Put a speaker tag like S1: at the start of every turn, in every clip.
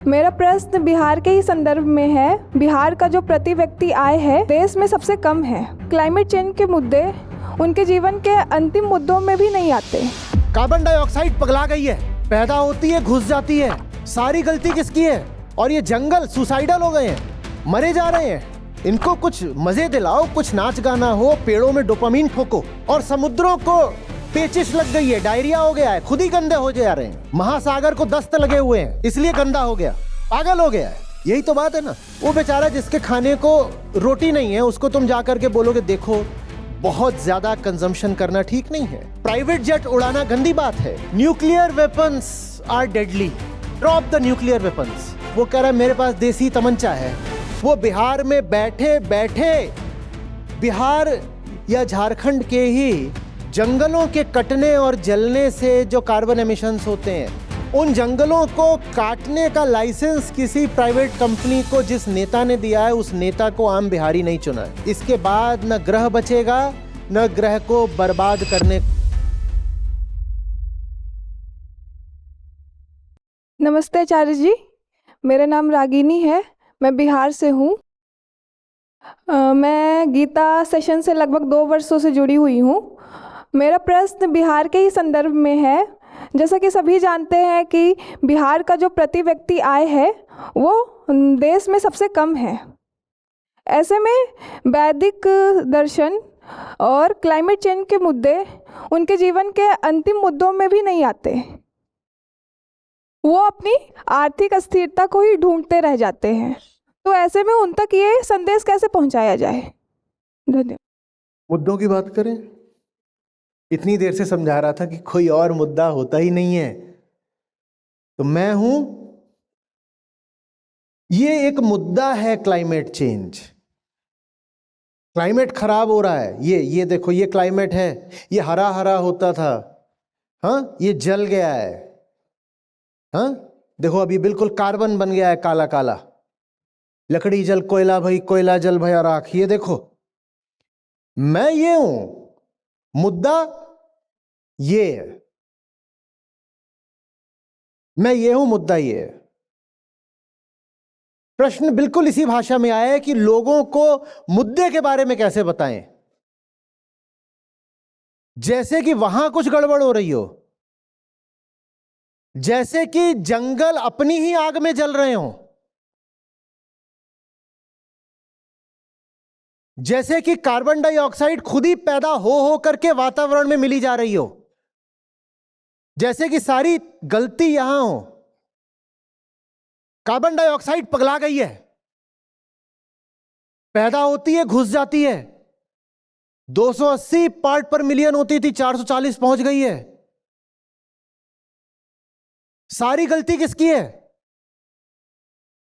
S1: मेरा प्रश्न बिहार के ही संदर्भ में है। बिहार का जो प्रति व्यक्ति आय है देश में सबसे कम है। क्लाइमेट चेंज के मुद्दे उनके जीवन के अंतिम मुद्दों में भी नहीं आते।
S2: कार्बन डाइऑक्साइड पगला गई है, पैदा होती है घुस जाती है। सारी गलती किसकी है? और ये जंगल सुसाइडल हो गए हैं, मरे जा रहे हैं। इनको कुछ मजे दिलाओ, कुछ नाच गाना हो, पेड़ों में डोपामीन ठोको। और समुद्रों को पेचिश लग गई है, डायरिया हो गया है, खुद ही गंदे हो जा रहे हैं। महासागर को दस्त लगे हुए हैं, इसलिए गंदा हो गया, पागल हो गया है। यही तो बात है ना। वो बेचारा जिसके खाने को रोटी नहीं है, उसको तुम जाकर के बोलोगे देखो बहुत ज्यादा कंजम्पशन करना ठीक नहीं है। प्राइवेट जेट उड़ाना गंदी बात है। Nuclear weapons are deadly, drop the nuclear weapons. वो कह रहा है मेरे पास देसी तमंचा है। वो बिहार में बैठे बैठे बिहार या झारखंड के ही जंगलों के कटने और जलने से जो कार्बन एमिशंस होते हैं, उन जंगलों को काटने का लाइसेंस किसी प्राइवेट कंपनी को जिस नेता ने दिया है, उस नेता को आम बिहारी नहीं चुना है। इसके बाद न ग्रह बचेगा, न ग्रह को बर्बाद करने।
S1: नमस्ते आचार्य जी, मेरा नाम रागिनी है, मैं बिहार से हूँ। मैं गीता सेशन से लगभग 2 वर्षों से जुड़ी हुई हूँ। मेरा प्रश्न बिहार के ही संदर्भ में है। जैसा कि सभी जानते हैं कि बिहार का जो प्रति व्यक्ति आय है वो देश में सबसे कम है। ऐसे में वैदिक दर्शन और क्लाइमेट चेंज के मुद्दे उनके जीवन के अंतिम मुद्दों में भी नहीं आते। वो अपनी आर्थिक अस्थिरता को ही ढूंढते रह जाते हैं। तो ऐसे में उन तक ये संदेश कैसे पहुंचाया जाए? धन्यवाद।
S2: मुद्दों की बात करें। इतनी देर से समझा रहा था कि कोई और मुद्दा होता ही नहीं है, तो मैं हूं। ये एक मुद्दा है, क्लाइमेट चेंज। क्लाइमेट खराब हो रहा है। ये देखो, ये क्लाइमेट है, ये हरा हरा होता था, हाँ, ये जल गया है। हाँ, देखो अभी बिल्कुल कार्बन बन गया है, काला काला। लकड़ी जल कोयला भई, कोयला जल भया राख। ये देखो, मैं ये हूं, मुद्दा ये है। मैं ये हूं, मुद्दा ये है। प्रश्न बिल्कुल इसी भाषा में आया है कि लोगों को मुद्दे के बारे में कैसे बताएं, जैसे कि वहां कुछ गड़बड़ हो रही हो, जैसे कि जंगल अपनी ही आग में जल रहे हो, जैसे कि कार्बन डाइऑक्साइड खुद ही पैदा हो करके वातावरण में मिली जा रही हो, जैसे कि सारी गलती यहां हो। कार्बन डाइऑक्साइड पगला गई है, पैदा होती है घुस जाती है। 280 पार्ट पर मिलियन होती थी, 440 पहुंच गई है। सारी गलती किसकी है?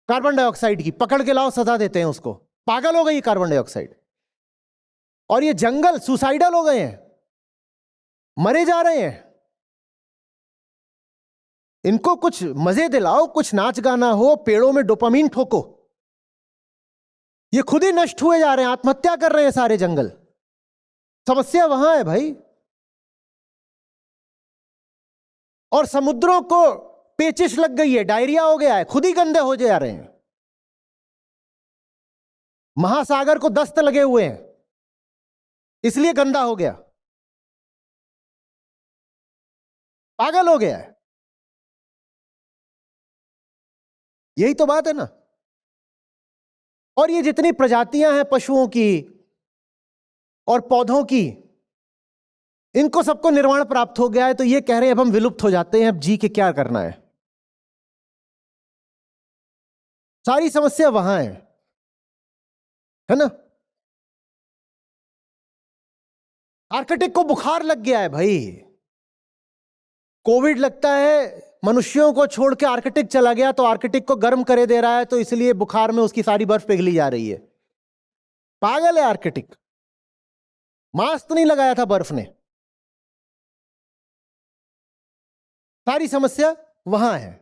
S2: कार्बन डाइऑक्साइड की। पकड़ के लाओ, सजा देते हैं उसको। पागल हो गई कार्बन डाइऑक्साइड। और ये जंगल सुसाइडल हो गए हैं, मरे जा रहे हैं। इनको कुछ मजे दिलाओ, कुछ नाच गाना हो, पेड़ों में डोपामीन ठोको। ये खुद ही नष्ट हुए जा रहे हैं, आत्महत्या कर रहे हैं सारे जंगल। समस्या वहां है भाई। और समुद्रों को पेचिश लग गई है, डायरिया हो गया है, खुद ही गंदे हो जा रहे हैं। महासागर को दस्त लगे हुए हैं, इसलिए गंदा हो गया, पागल हो गया है। यही तो बात है ना। और ये जितनी प्रजातियां हैं पशुओं की और पौधों की, इनको सबको निर्वाण प्राप्त हो गया है, तो ये कह रहे हैं अब हम विलुप्त हो जाते हैं, अब जी के क्या करना है। सारी समस्या वहां है ना। आर्कटिक को बुखार लग गया है भाई। कोविड लगता है, मनुष्यों को छोड़ के आर्कटिक चला गया, तो आर्कटिक को गर्म करे दे रहा है, तो इसलिए बुखार में उसकी सारी बर्फ पिघली जा रही है। पागल है आर्कटिक। मास्क नहीं लगाया था बर्फ ने। सारी समस्या वहां है।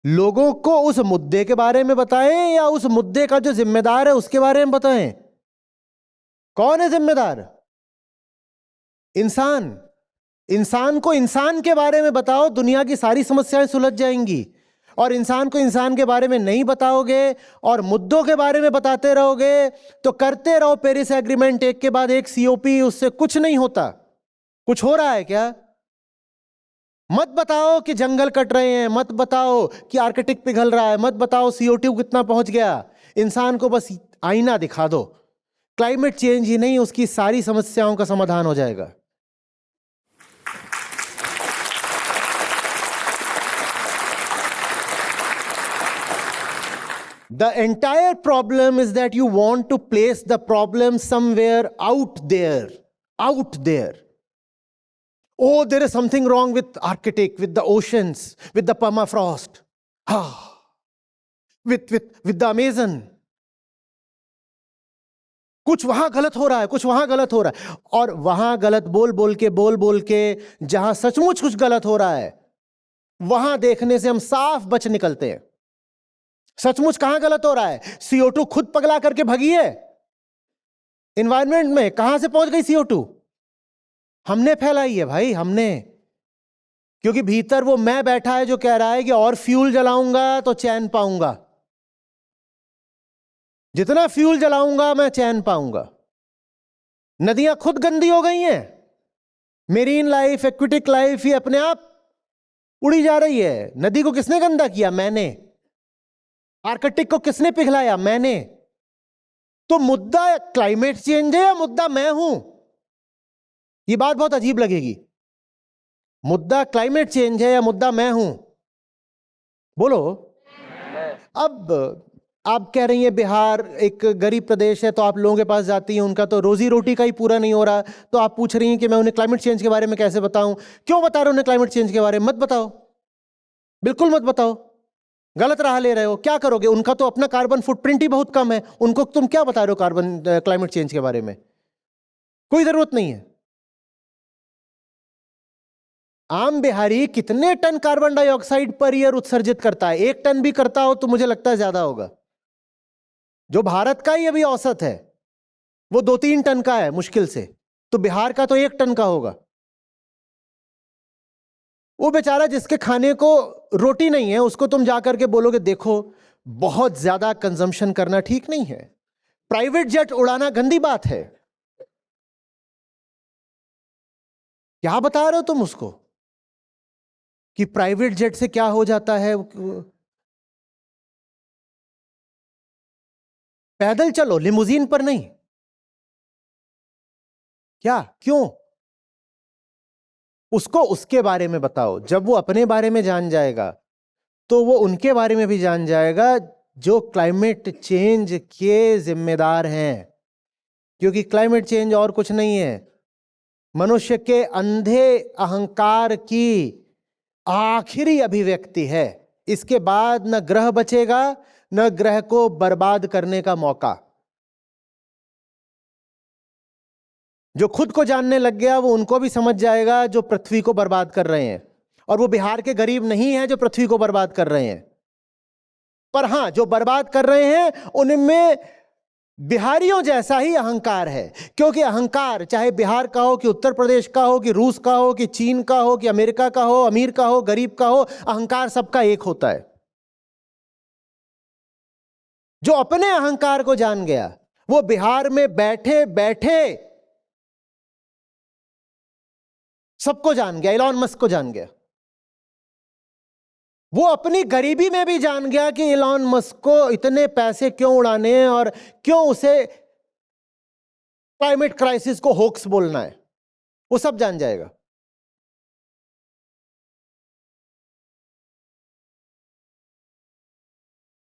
S2: लोगों को उस मुद्दे के बारे में बताएं या उस मुद्दे का जो जिम्मेदार है उसके बारे में बताएं? कौन है जिम्मेदार? इंसान। इंसान को इंसान के बारे में बताओ, दुनिया की सारी समस्याएं सुलझ जाएंगी। और इंसान को इंसान के बारे में नहीं बताओगे और मुद्दों के बारे में बताते रहोगे तो करते रहो पेरिस एग्रीमेंट एक के बाद एक, सीओपी, उससे कुछ नहीं होता। कुछ हो रहा है क्या? मत बताओ कि जंगल कट रहे हैं, मत बताओ कि आर्कटिक पिघल रहा है, मत बताओ CO2 कितना पहुंच गया। इंसान को बस आईना दिखा दो, क्लाइमेट चेंज ही नहीं उसकी सारी समस्याओं का समाधान हो जाएगा। The entire problem is that you want to place the problem somewhere out there. Out there. Oh, there is something wrong with Arctic, with the oceans, with the permafrost, with the Amazon. कुछ वहां गलत हो रहा है, कुछ वहां गलत हो रहा है, और वहां गलत बोल बोल के जहां सचमुच कुछ गलत हो रहा है वहां देखने से हम साफ बच निकलते हैं। सचमुच कहां गलत हो रहा है? CO2 खुद पगला करके भगी है एनवायरनमेंट में। कहां से पहुंच गई CO2? हमने फैलाई है भाई, हमने। क्योंकि भीतर वो मैं बैठा है जो कह रहा है कि और फ्यूल जलाऊंगा तो चैन पाऊंगा, जितना फ्यूल जलाऊंगा मैं चैन पाऊंगा। नदियां खुद गंदी हो गई हैं, मेरीन लाइफ, एक्वेटिक लाइफ, ये अपने आप उड़ी जा रही है। नदी को किसने गंदा किया? मैंने। आर्कटिक को किसने पिघलाया? मैंने। तो मुद्दा क्लाइमेट चेंज है या मुद्दा मैं हूं? ये बात बहुत अजीब लगेगी। मुद्दा क्लाइमेट चेंज है या मुद्दा मैं हूं? बोलो। अब आप कह रही हैं बिहार एक गरीब प्रदेश है, तो आप लोगों के पास जाती हैं, उनका तो रोजी रोटी का ही पूरा नहीं हो रहा, तो आप पूछ रही हैं कि मैं उन्हें क्लाइमेट चेंज के बारे में कैसे बताऊं? क्यों बता रहे हो उन्हें क्लाइमेट चेंज के बारे में? मत बताओ, बिल्कुल मत बताओ। गलत राह ले रहे हो। क्या करोगे? उनका तो अपना कार्बन फुटप्रिंट ही बहुत कम है, उनको तुम क्या बता रहे हो क्लाइमेट चेंज के बारे में? कोई जरूरत नहीं है। आम बिहारी कितने ton carbon dioxide per year उत्सर्जित करता है? 1 टन भी करता हो तो मुझे लगता है ज्यादा होगा। जो भारत का ही अभी औसत है वो 2-3 टन का है मुश्किल से, तो बिहार का तो 1 टन का होगा। वो बेचारा जिसके खाने को रोटी नहीं है, उसको तुम जाकर के बोलोगे देखो बहुत ज्यादा कंजम्पशन करना ठीक नहीं है, प्राइवेट जेट उड़ाना गंदी बात है, क्या बता रहे हो तुम उसको कि प्राइवेट जेट से क्या हो जाता है? पैदल चलो, लिमुजीन पर नहीं। क्या? क्यों? उसको उसके बारे में बताओ। जब वो अपने बारे में जान जाएगा तो वो उनके बारे में भी जान जाएगा जो क्लाइमेट चेंज के जिम्मेदार हैं। क्योंकि क्लाइमेट चेंज और कुछ नहीं है, मनुष्य के अंधे अहंकार की आखिरी अभिव्यक्ति है। इसके बाद न ग्रह बचेगा न ग्रह को बर्बाद करने का मौका। जो खुद को जानने लग गया वो उनको भी समझ जाएगा जो पृथ्वी को बर्बाद कर रहे हैं। और वो बिहार के गरीब नहीं है जो पृथ्वी को बर्बाद कर रहे हैं, पर हां जो बर्बाद कर रहे हैं उनमें बिहारियों जैसा ही अहंकार है। क्योंकि अहंकार चाहे बिहार का हो कि उत्तर प्रदेश का हो कि रूस का हो कि चीन का हो कि अमेरिका का हो, अमीर का हो गरीब का हो, अहंकार सबका एक होता है। जो अपने अहंकार को जान गया वो बिहार में बैठे बैठे सबको जान गया। इलॉन मस्क को जान गया। वो अपनी गरीबी में भी जान गया कि इलॉन मस्क को इतने पैसे क्यों उड़ाने हैं और क्यों उसे क्लाइमेट क्राइसिस को होक्स बोलना है। वो सब जान जाएगा।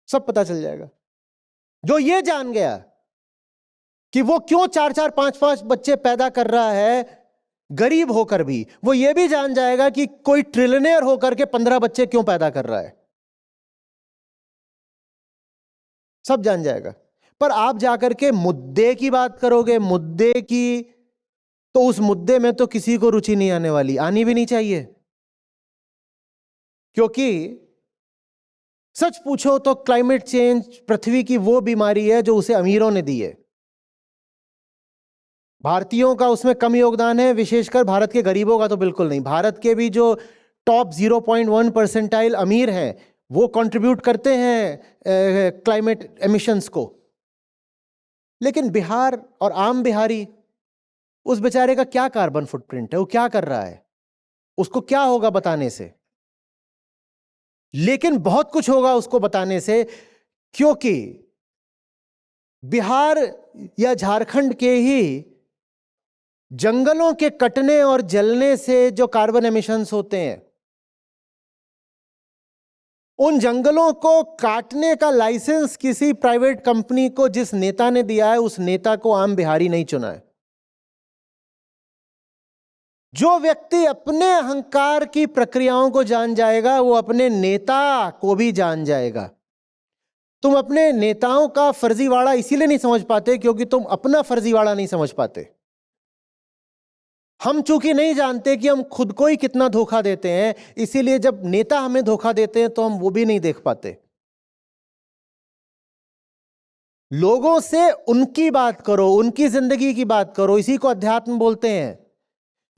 S2: सब पता चल जाएगा। जो ये जान गया कि वो क्यों 4-4, 5-5 बच्चे पैदा कर रहा है गरीब होकर भी, वो ये भी जान जाएगा कि कोई ट्रिलियनेयर होकर के 15 बच्चे क्यों पैदा कर रहा है। सब जान जाएगा। पर आप जाकर के मुद्दे की बात करोगे, मुद्दे की, तो उस मुद्दे में तो किसी को रुचि नहीं आने वाली, आनी भी नहीं चाहिए। क्योंकि सच पूछो तो क्लाइमेट चेंज पृथ्वी की वो बीमारी है जो उसे अमीरों ने दी है। भारतीयों का उसमें कम योगदान है, विशेषकर भारत के गरीबों का तो बिल्कुल नहीं। भारत के भी जो टॉप 0.1 परसेंटाइल अमीर हैं वो कंट्रीब्यूट करते हैं क्लाइमेट एमिशंस को। लेकिन बिहार और आम बिहारी, उस बेचारे का क्या कार्बन फुटप्रिंट है, वो क्या कर रहा है, उसको क्या होगा बताने से? लेकिन बहुत कुछ होगा उसको बताने से, क्योंकि बिहार या झारखंड के ही जंगलों के कटने और जलने से जो कार्बन एमिशंस होते हैं, उन जंगलों को काटने का लाइसेंस किसी प्राइवेट कंपनी को जिस नेता ने दिया है, उस नेता को आम बिहारी नहीं चुना है। जो व्यक्ति अपने अहंकार की प्रक्रियाओं को जान जाएगा, वो अपने नेता को भी जान जाएगा। तुम अपने नेताओं का फर्जीवाड़ा इसीलिए नहीं समझ पाते क्योंकि तुम अपना फर्जीवाड़ा नहीं समझ पाते। हम चूंकि नहीं जानते कि हम खुद को ही कितना धोखा देते हैं, इसीलिए जब नेता हमें धोखा देते हैं तो हम वो भी नहीं देख पाते। लोगों से उनकी बात करो, उनकी जिंदगी की बात करो, इसी को अध्यात्म बोलते हैं।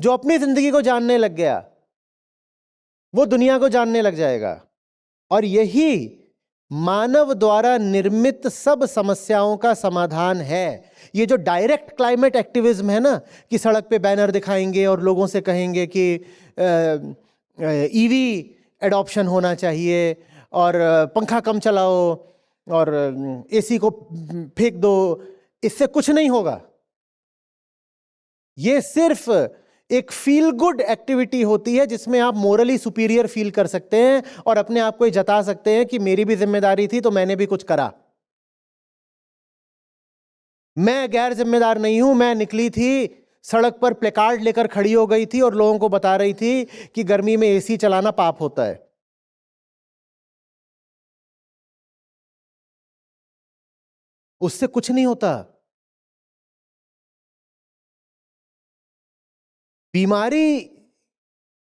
S2: जो अपनी जिंदगी को जानने लग गया, वो दुनिया को जानने लग जाएगा। और यही मानव द्वारा निर्मित सब समस्याओं का समाधान है। ये जो डायरेक्ट क्लाइमेट एक्टिविज्म है ना, कि सड़क पे बैनर दिखाएंगे और लोगों से कहेंगे कि ईवी एडॉप्शन होना चाहिए और पंखा कम चलाओ और एसी को फेंक दो, इससे कुछ नहीं होगा। ये सिर्फ एक फील गुड एक्टिविटी होती है जिसमें आप मोरली सुपीरियर फील कर सकते हैं और अपने आप को ये जता सकते हैं कि मेरी भी जिम्मेदारी थी तो मैंने भी कुछ करा। मैं गैर जिम्मेदार नहीं हूं, मैं निकली थी सड़क पर प्लेकार्ड लेकर खड़ी हो गई थी और लोगों को बता रही थी कि गर्मी में एसी चलाना पाप होता है। उससे कुछ नहीं होता। बीमारी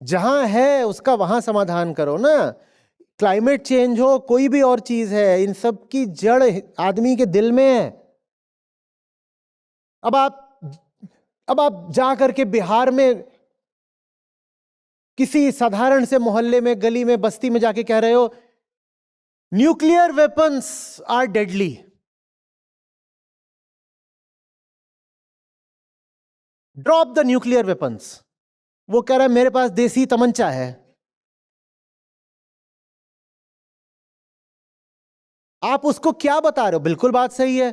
S2: जहां है उसका वहां समाधान करो ना। क्लाइमेट चेंज हो, कोई भी और चीज है, इन सब की जड़ आदमी के दिल में है। अब आप जा करके बिहार में किसी साधारण से मोहल्ले में, गली में, बस्ती में जाके कह रहे हो nuclear weapons are deadly. Drop the nuclear weapons. वो कह रहा है मेरे पास देसी तमंचा है। आप उसको क्या बता रहे हो? बिल्कुल बात सही है।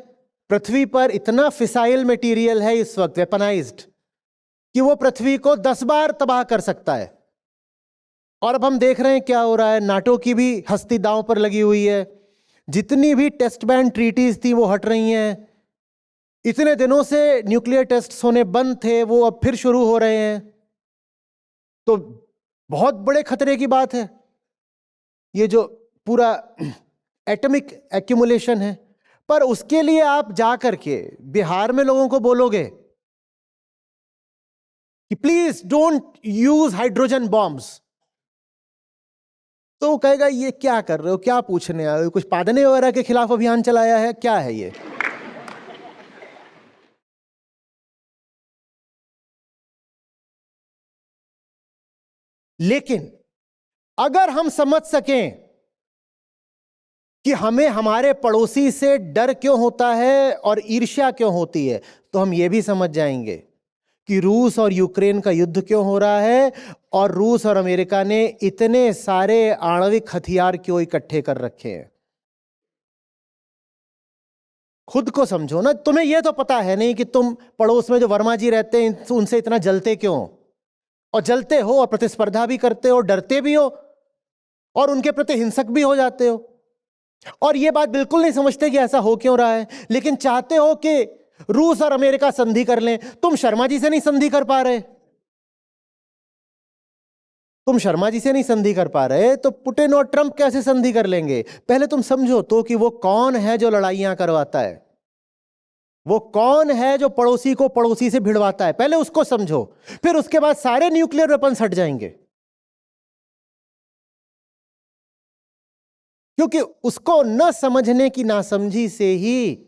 S2: पृथ्वी पर इतना फिसाइल मटेरियल है इस वक्त, वेपनाइज्ड, कि वो पृथ्वी को 10 बार तबाह कर सकता है। और अब हम देख रहे हैं क्या हो रहा है। नाटो की भी हस्ती दांव पर लगी हुई है। जितनी भी टेस्ट बैन ट्रीटीज थी वो हट रही हैं। इतने दिनों से न्यूक्लियर टेस्ट होने बंद थे, वो अब फिर शुरू हो रहे हैं। तो बहुत बड़े खतरे की बात है ये जो पूरा एटॉमिक एक्यूमुलेशन है। पर उसके लिए आप जा करके बिहार में लोगों को बोलोगे कि please don't use hydrogen bombs, तो वो कहेगा ये क्या कर रहे हो, क्या पूछने आए हो, कुछ पादने वगैरह के खिलाफ अभियान चलाया है, क्या है ये? लेकिन अगर हम समझ सकें कि हमें हमारे पड़ोसी से डर क्यों होता है और ईर्ष्या क्यों होती है, तो हम ये भी समझ जाएंगे कि रूस और यूक्रेन का युद्ध क्यों हो रहा है और रूस और अमेरिका ने इतने सारे आणविक हथियार क्यों इकट्ठे कर रखे हैं। खुद को समझो ना। तुम्हें यह तो पता है नहीं कि तुम पड़ोस में जो वर्मा जी रहते हैं उनसे इतना जलते क्यों, और जलते हो और प्रतिस्पर्धा भी करते हो, डरते भी हो और उनके प्रति हिंसक भी हो जाते हो। और यह बात बिल्कुल नहीं समझते कि ऐसा हो क्यों रहा है, लेकिन चाहते हो कि रूस और अमेरिका संधि कर लें। तुम शर्मा जी से नहीं संधि कर पा रहे, तुम शर्मा जी से नहीं संधि कर पा रहे तो पुतिन और ट्रंप कैसे संधि कर लेंगे? पहले तुम समझो तो कि वो कौन है जो लड़ाइयां करवाता है, वो कौन है जो पड़ोसी को पड़ोसी से भिड़वाता है। पहले उसको समझो, फिर उसके बाद सारे न्यूक्लियर वेपन्स हट जाएंगे। क्योंकि उसको न समझने की नासमझी से ही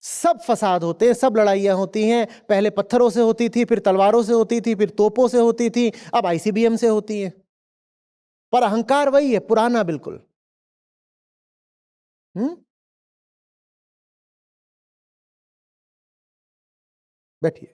S2: सब फसाद होते हैं, सब लड़ाइयां होती हैं। पहले पत्थरों से होती थी, फिर तलवारों से होती थी, फिर तोपों से होती थी, अब आईसीबीएम से होती है। पर अहंकार वही है, पुराना बिल्कुल। बैठिए।